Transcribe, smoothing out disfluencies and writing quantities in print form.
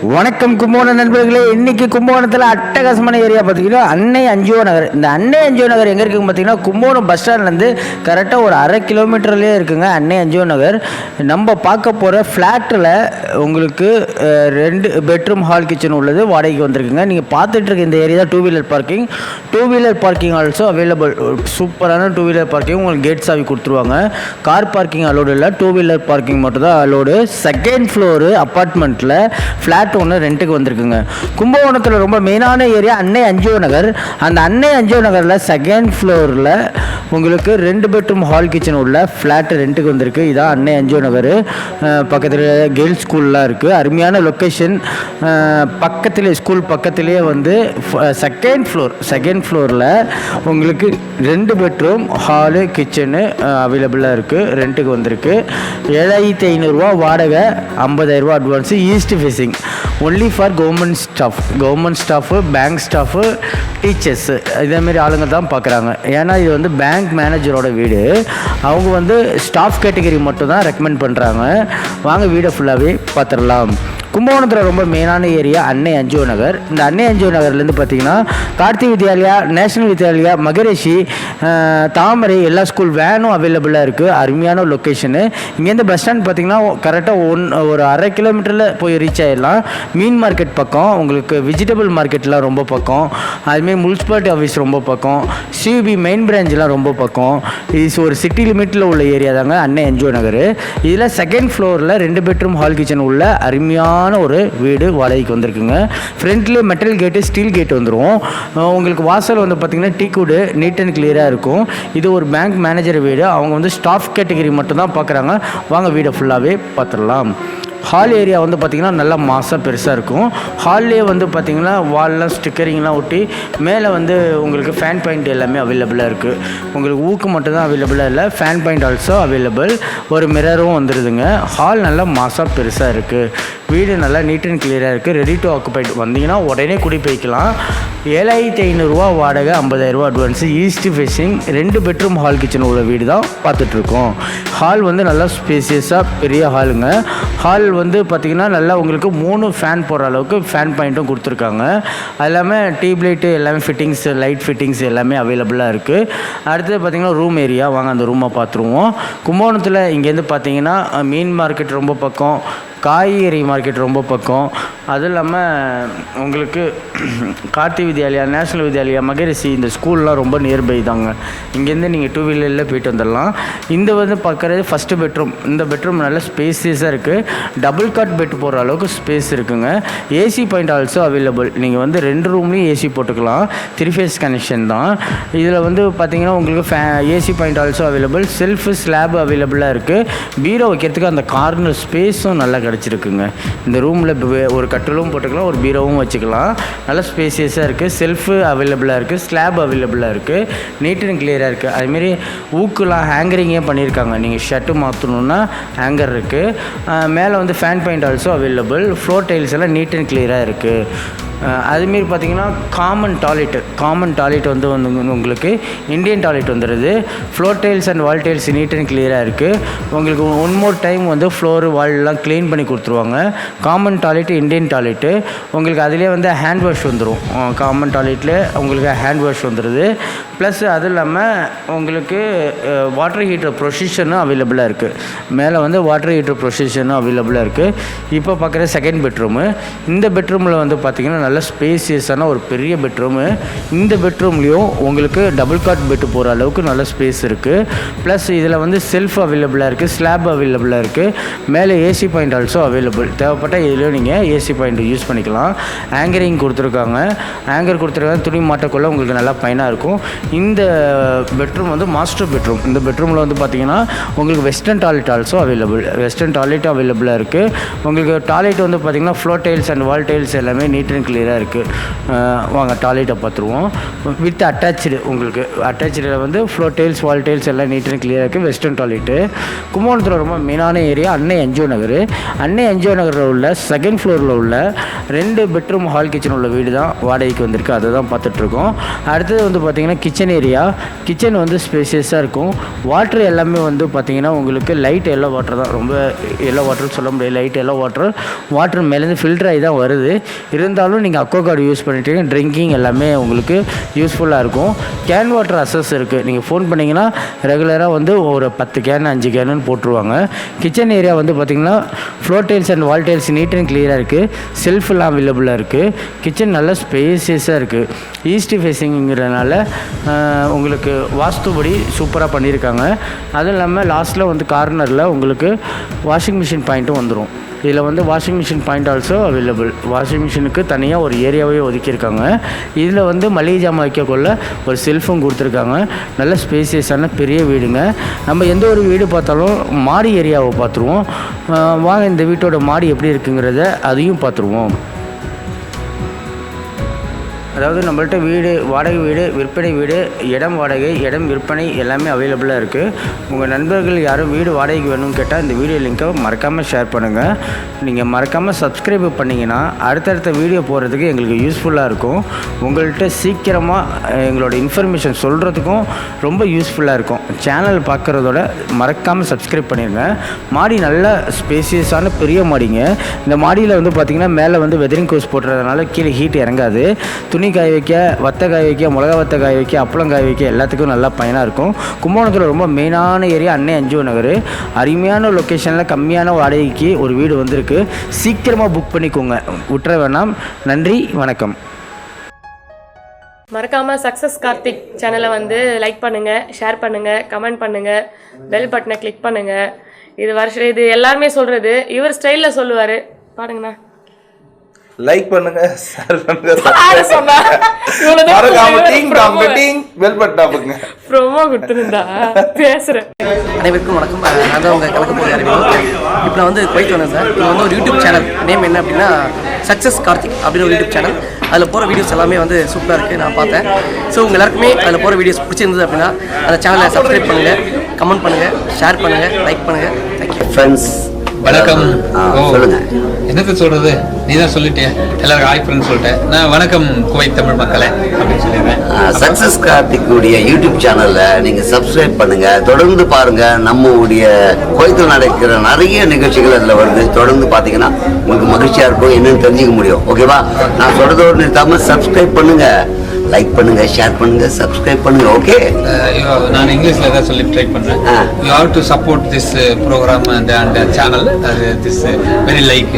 வணக்கம் கும்பகோணம் நண்பர்களே. இன்னைக்கு கும்பகோணத்தில் அட்டகாசமான ஏரியா பார்த்தீங்கன்னா அன்னை அஞ்சுவோ நகர். இந்த அன்னை அஞ்சுவோ நகர் எங்கே இருக்குன்னு பார்த்தீங்கன்னா கும்பகோணம் பஸ் ஸ்டாண்ட்லேருந்து கரெக்டாக ஒரு 1/2 கிலோமீட்டர்லேயே இருக்குங்க அன்னை அஞ்சுவோ நகர். நம்ம பார்க்க போகிற ஃப்ளாட்டில் உங்களுக்கு 2 பெட்ரூம் ஹால் கிச்சன் உள்ளது, வாடகைக்கு வந்திருக்குங்க. நீங்கள் பார்த்துட்டு இருக்க இந்த ஏரியா தான் two wheeler parking also available. சூப்பரான 2 வீலர் பார்க்கிங் உங்களுக்கு கேட் சாவி கொடுத்துருவாங்க. கார் பார்க்கிங் அலோடு இல்லை, 2 வீலர் பார்க்கிங் மட்டும் தான் அலோடு. செகண்ட் ஃப்ளோரு அப்பார்ட்மெண்ட்டில் ஃப்ளாட் ஒன்று ரெண்ட்டுக்கு வந்திருக்குங்க. கும்பகோணத்தில் ரொம்ப மெயினான ஏரியா அன்னை அஞ்சுவோ நகர். அந்த அன்னை அஞ்சுவோ நகரில் செகண்ட் ஃப்ளோரில் உங்களுக்கு 2 பெட்ரூம் ஹால் கிச்சன் உள்ள ஃப்ளாட் ரெண்ட்டுக்கு வந்திருக்கு. இதான் அன்னை அஞ்சுவோ நகர். பக்கத்தில் கேர்ள்ஸ் ஸ்கூல்லாம் இருக்குது. அருமையான லொக்கேஷன். ஸ்கூல் பக்கத்துலேயே வந்து செகண்ட் ஃப்ளோரில் உங்களுக்கு 2 பெட்ரூம் ஹாலு கிச்சனு அவைலபிளாக இருக்குது, ரெண்ட்டுக்கு வந்திருக்கு. 7500 வாடகை, 50000 advance. East facing only for government staff, bank staff, teachers இதேமாரி ஆளுங்க தான் பார்க்குறாங்க. ஏன்னா இது வந்து பேங்க் மேனேஜரோட வீடு. அவங்க வந்து ஸ்டாஃப் கேட்டகரி மட்டும் தான் ரெக்கமெண்ட் பண்ணுறாங்க. வாங்க வீடை ஃபுல்லாகவே பார்த்துடலாம். கும்பகோணத்தில் ரொம்ப மெயினான ஏரியா அன்னை அஞ்சுவோ நகர். இந்த அன்னை அஞ்சுவோ நகர்லேருந்து பார்த்தீங்கன்னா கார்த்தி வித்யாலயா, நேஷனல் வித்யாலயா, மகரிஷி, தாமரை எல்லா ஸ்கூல் வேனும் அவைலபிளாக இருக்குது. அருமையான லொக்கேஷனு. இங்கேருந்து பஸ் ஸ்டாண்ட் பார்த்தீங்கன்னா கரெக்டாக ஒரு 1/2 கிலோமீட்டரில் போய் ரீச் ஆகிடலாம். மீன் மார்க்கெட் பக்கம், உங்களுக்கு வெஜிடபிள் மார்க்கெட்லாம் ரொம்ப பக்கம், அதுமாரி முனிசிபாலிட்டி ஆஃபீஸ் ரொம்ப பக்கம், சியூபி மெயின் பிரான்ச்லாம் ரொம்ப பக்கம். இது ஒரு சிட்டி லிமிட்டில் உள்ள ஏரியா தாங்க அன்னை அஞ்சுவோ நகர். இதில் செகண்ட் ஃப்ளோரில் 2 பெட்ரூம் ஹால் கிச்சன் உள்ள அருமையான ஒரு வீடு வாடகைக்கு வந்திருக்குங்க. ஃப்ரண்ட்லேயே மெட்டல் கேட்டு, ஸ்டீல் கேட் வந்துடும். உங்களுக்கு வாசல் வந்து பார்த்திங்கன்னா டீக்குடு நீட் அண்ட் கிளியராக இருக்கும். இது ஒரு பேங்க் மேனேஜர் வீடு. அவங்க வந்து ஸ்டாஃப் கேட்டகரி மட்டும் தான் பார்க்குறாங்க. வாங்க வீடை ஃபுல்லாகவே பார்த்துடலாம். ஹால் ஏரியா வந்து பார்த்திங்கன்னா நல்லா மாசாக பெருசாக இருக்கும். ஹால்லேயே வந்து பார்த்திங்கன்னா வால்லாம் ஸ்டிக்கரிங்லாம் ஒட்டி மேலே வந்து உங்களுக்கு ஃபேன் பாயிண்ட் எல்லாமே அவைலபிளாக இருக்குது. உங்களுக்கு ஊக்கு மட்டும்தான் அவைலபிளாக இல்லை, ஃபேன் பாயிண்ட் ஆல்சோ அவைலபிள். ஒரு மிரரும் வந்துடுதுங்க. ஹால் நல்லா மாசாக பெருசாக இருக்குது. வீடு நல்லா நீட் அண்ட் கிளியராக இருக்குது. Ready to occupied. வந்தீங்கன்னா உடனே குடி போய்க்கலாம். 7500 வாடகை, 50000 advance. East facing 2 bedroom hall kitchen உள்ள வீடு தான் பார்த்துட்ருக்கோம். ஹால் வந்து நல்லா ஸ்பேசியஸாக பெரிய ஹாலுங்க. ஹால் வந்து பார்த்திங்கன்னா நல்லா உங்களுக்கு 3 ஃபேன் போடுற அளவுக்கு ஃபேன் பாயிண்ட்டும் கொடுத்துருக்காங்க. அது இல்லாமல் டியூப் லைட்டு எல்லாமே ஃபிட்டிங்ஸ், லைட் ஃபிட்டிங்ஸ் எல்லாமே அவைலபிளாக இருக்குது. அடுத்தது பார்த்திங்கன்னா ரூம் ஏரியா. வாங்க அந்த ரூமை பார்த்துருவோம். கும்பகோணத்தில் இங்கேருந்து பார்த்திங்கன்னா மீன் மார்க்கெட் ரொம்ப பக்கம், காய்கறி மார்க்கெட் ரொம்ப பக்கம். அதுவும் இல்லாமல் உங்களுக்கு கார்த்தி வித்யாலயா, நேஷனல் வித்யாலயா, மகரிஷி இந்த ஸ்கூல்லாம் ரொம்ப நியர்பை தாங்க. இங்கேருந்து நீங்கள் 2 வீலரில் போயிட்டு வந்துடலாம். இந்த வந்து பார்க்குறது ஃபஸ்ட்டு பெட்ரூம். இந்த பெட்ரூம் நல்ல ஸ்பேசியஸாக இருக்குது. டபுள் காட் பெட் போடுற அளவுக்கு ஸ்பேஸ் இருக்குங்க. AC point also available. நீங்கள் வந்து 2 ரூம்லேயும் ஏசி போட்டுக்கலாம். 3 ஃபேஸ் கனெக்ஷன் தான். இதில் வந்து பார்த்திங்கன்னா உங்களுக்கு AC point also available. Shelf slab அவைலபிளாக இருக்குது. பீரோ வைக்கிறதுக்கு அந்த கார்னர் ஸ்பேஸும் நல்லா கிடச்சிருக்குங்க. இந்த ரூமில் ஒரு கட்டிலும் போட்டுக்கலாம், ஒரு பீரோவும் வச்சுக்கலாம். நல்லா ஸ்பேசியஸாக இருக்குது. செல்ஃபு அவைலபிளாக இருக்குது, ஸ்லாப் அவைலபிளாக இருக்குது, நீட் அண்ட் கிளியராக இருக்குது. அதுமாரி ஊக்குலாம் ஹேங்கரிங்கே பண்ணியிருக்காங்க. நீங்கள் ஷர்ட்டு மாற்றணுன்னா ஹேங்கர் இருக்குது. மேலே வந்து fan point also available. Floor tiles எல்லாம் நீட் அண்ட் கிளியராக இருக்குது. அதுமாரி பார்த்திங்கன்னா காமன் டாய்லெட் வந்து உங்களுக்கு இந்தியன் டாய்லெட் வந்துடுது. Floor tiles and wall tiles neat and கிளியராக இருக்குது. உங்களுக்கு 1 மோர் டைம் வந்து ஃப்ளோரு வால்லாம் க்ளீன் பண்ணி கொடுத்துருவாங்க. Common toilet, Indian toilet. உங்களுக்கு அதிலே வந்து ஹேண்ட் வாஷ் வந்துடும். காமன் டாய்லெட்டில் உங்களுக்கு ஹேண்ட் வாஷ் வந்துடுது. ப்ளஸ் அது இல்லாமல் உங்களுக்கு வாட்டர் ஹீட்டர் ப்ரொசிஷனும் அவைலபிளாக இருக்குது. மேலே வந்து வாட்டர் ஹீட்டர் ப்ரொசிஷனும் அவைலபிளாக இருக்குது. இப்போ பார்க்குற செகண்ட் பெட்ரூமு. இந்த பெட்ரூமில் வந்து பார்த்திங்கன்னா நல்ல ஸ்பேசியஸான ஒரு பெரிய பெட்ரூமு. இந்த பெட்ரூம்லேயும் உங்களுக்கு டபுள் காட் பெட்டு போகிற அளவுக்கு நல்ல ஸ்பேஸ் இருக்குது. ப்ளஸ் இதில் வந்து செல்ஃப் அவைலபிளாக இருக்குது, ஸ்லாப் அவைலபிளாக இருக்குது. மேலே ஏசி பாயிண்ட் ஆல்சோ அவைலபிள். தேவைப்பட்ட இதுலேயும் நீங்கள் ஏசி பாயிண்ட் யூஸ் பண்ணிக்கலாம். ஹேங்கரிங் கொடுத்துருக்காங்க. ஹேங்கர் கொடுத்துருக்காங்க. துணி மாட்டக்குள்ளே உங்களுக்கு நல்லா ஃபைனாக இருக்கும். இந்த பெட்ரூம் வந்து மாஸ்டர் பெட்ரூம். இந்த பெட்ரூமில் வந்து பார்த்திங்கன்னா உங்களுக்கு western toilet also available. Western toilet அவைலபிளாக இருக்குது. உங்களுக்கு டாய்லெட் வந்து பார்த்திங்கன்னா floor tiles and wall tiles எல்லாமே நீட் அண்ட் கிளியராக இருக்குது. வாங்க டாய்லெட்டை பார்த்துருவோம். வித் அட்டாச்சு, உங்களுக்கு அட்டாச்சில் வந்து ஃப்ளோர் டைல்ஸ், வால் டைல்ஸ் எல்லாம் நீட் அண்ட் கிளியராக இருக்குது. Western toilet. கும்பகோணத்தில் ரொம்ப மெயினான ஏரியா அன்னை என்ஜிஓ நகர். அன்னை என்ஜிஓ நகரில் உள்ள செகண்ட் ஃப்ளோரில் உள்ள 2 பெட்ரூம் ஹால் கிச்சன் உள்ள வீடு தான் வாடகைக்கு வந்திருக்கு. அதை தான் பார்த்துட்ருக்கோம். அடுத்தது வந்து பார்த்திங்கன்னா கிச்சன் ஏரியா. கிச்சன் வந்து ஸ்பேசியஸாக இருக்கும். வாட்ரு எல்லாமே வந்து பார்த்திங்கன்னா உங்களுக்கு லைட் எல்லோ வாட்டர் தான், ரொம்ப எல்லோ வாட்டர்னு சொல்ல முடியாது, லைட் எல்லோ வாட்டர் மேலேருந்து ஃபில்டர் ஆகி தான் வருது. இருந்தாலும் நீங்கள் அக்வா கார்டு யூஸ் பண்ணிட்டீங்க, ட்ரிங்கிங் எல்லாமே உங்களுக்கு யூஸ்ஃபுல்லாக இருக்கும். கேன் வாட்டர் அசஸ் இருக்குது. நீங்கள் ஃபோன் பண்ணிங்கன்னா ரெகுலராக வந்து ஒரு 10 கேன் 5 கேனுன்னு போட்டுருவாங்க. கிச்சன் ஏரியா வந்து பார்த்திங்கன்னா floor tiles and wall tiles neat and கிளியராக இருக்குது. செல்ஃபெல்லாம் அவைலபிளாக இருக்குது. கிச்சன் நல்ல ஸ்பேசியஸாக இருக்குது. ஈஸ்ட் ஃபேஸிங்கிறதுனால உங்களுக்கு வாஸ்துபடி சூப்பராக பண்ணியிருக்காங்க. அதுவும் இல்லாமல் லாஸ்ட்டில் வந்து கார்னரில் உங்களுக்கு வாஷிங் மிஷின் பாயிண்ட்டும் வந்துடும். இதில் வந்து washing machine point also available. Washing மிஷினுக்கு தனியாக ஒரு ஏரியாவே ஒதுக்கியிருக்காங்க. இதில் வந்து மளிகை ஜாமான் வைக்கக்குள்ள ஒரு செல்ஃபும் கொடுத்துருக்காங்க. நல்ல ஸ்பேசியஸான பெரிய வீடுங்க. நம்ம எந்த ஒரு வீடு பார்த்தாலும் மாடி ஏரியாவை பார்த்துருவோம். வாங்க இந்த வீட்டோட மாடி எப்படி இருக்குங்கிறத அதையும் பார்த்துருவோம். அதாவது நம்மள்ட்ட வீடு, வாடகை வீடு, விற்பனை வீடு, இடம் வாடகை, இடம் விற்பனை எல்லாமே அவைலபிளாக இருக்குது. உங்கள் நண்பர்கள் யாரும் வீடு வாடகைக்கு வேணும்னு கேட்டால் இந்த வீடியோ லிங்க்கை மறக்காமல் ஷேர் பண்ணுங்கள். நீங்கள் மறக்காமல் சப்ஸ்கிரைப் பண்ணிங்கன்னா அடுத்தடுத்த வீடியோ போகிறதுக்கு எங்களுக்கு யூஸ்ஃபுல்லாக இருக்கும். உங்கள்கிட்ட சீக்கிரமாக எங்களோட இன்ஃபர்மேஷன் சொல்கிறதுக்கும் ரொம்ப யூஸ்ஃபுல்லாக இருக்கும். சேனல் பார்க்குறதோட மறக்காமல் சப்ஸ்கிரைப் பண்ணிடுங்க. மாடி நல்ல ஸ்பேசியஸான பெரிய மாடிங்க. இந்த மாடியில் வந்து பார்த்திங்கன்னா மேலே வந்து வெதரிங் கோர்ஸ் போட்டுறதுனால கீழே ஹீட் இறங்காது. துணி காய வைக்க, வத்தை காய வைக்க, மிளகா வத்தை காய வைக்க, அப்பளம் காய வைக்க எல்லாத்துக்கும் நல்லா பயனாக இருக்கும். கும்பகோணத்தில் ரொம்ப மெயினான ஏரியா அன்னை என்ஜிஓ நகர். அருமையான லொக்கேஷனில் கம்மியான வாடகைக்கு ஒரு வீடு வந்திருக்கு. சீக்கிரமாக புக் பண்ணிக்கோங்க, விட்டுற வேணாம். நன்றி, வணக்கம். மறக்காமல் சக்ஸஸ் கார்த்திக் சேனலை வந்து லைக் பண்ணுங்கள், ஷேர் பண்ணுங்கள், கமெண்ட் பண்ணுங்கள், பெல் பட்டனை கிளிக் பண்ணுங்கள். இது எல்லாருமே சொல்கிறது. இவர் ஸ்டைலில் சொல்லுவார், பாருங்கண்ணா. லைக் பண்ணுங்க, ஷேர் பண்ணுங்க, மறக்காம டிங் டாங் டிங் பெல் பட்டன் அமுக்குங்க. ப்ரோமோ கொடுத்துருந்தா பேசுறேன். அனைவருக்கும் வணக்கம். நான் தான் உங்கள் கலக்க போகிற அறிவிப்பு. இப்போ நான் வந்து குவைத் வந்தேன் சார். இது வந்து ஒரு யூடியூப் சேனல். நேம் என்ன அப்படின்னா சக்ஸஸ் கார்த்திக் அப்படின்னு ஒரு யூடியூப் சேனல். அதில் போகிற வீடியோஸ் எல்லாமே வந்து சூப்பராக இருக்குது, நான் பார்த்தேன். ஸோ உங்கள் எல்லாருக்குமே அதில் போகிற வீடியோஸ் பிடிச்சிருந்தது அப்படின்னா அந்த சேனலை சப்ஸ்கிரைப் பண்ணுங்கள், கமெண்ட் பண்ணுங்கள், ஷேர் பண்ணுங்கள், லைக் பண்ணுங்கள். Thank you friends. வணக்கம். சொல்லுங்க, என்னது சொல்றது, நீ தான் சொல்லிட்டே. எல்லாருக்கும் ஹாய் ஃப்ரெண்ட்ஸ் சொல்லிட்டேன். நான் வணக்கம் குவைத் தமிழ் மக்களே அப்படின்னு சொல்லிடுறேன். சக்ஸஸ் கார்த்திக் உடைய யூடியூப் சேனல்ல நீங்க சப்ஸ்கிரைப் பண்ணுங்க, தொடர்ந்து பாருங்க. நம்ம உடைய குவைத்தில் நடக்கிற நிறைய நிகழ்ச்சிகள் அதுல வருது. தொடர்ந்து பாத்தீங்கன்னா உங்களுக்கு மகிழ்ச்சியா இருக்கும், என்னன்னு தெரிஞ்சுக்க முடியும். ஓகேவா? நான் சொல்றதோடு நிறுத்தாம சப்ஸ்கிரைப் பண்ணுங்க, லைக் பண்ணுங்க, ஷேர் பண்ணுங்க, சப்ஸ்கிரைப் பண்ணுங்க. ஓகே, நான் இங்கிலீஷ்ல தான் சொல்லி ட்ரை பண்றேன். You have to support this program and channel. This very like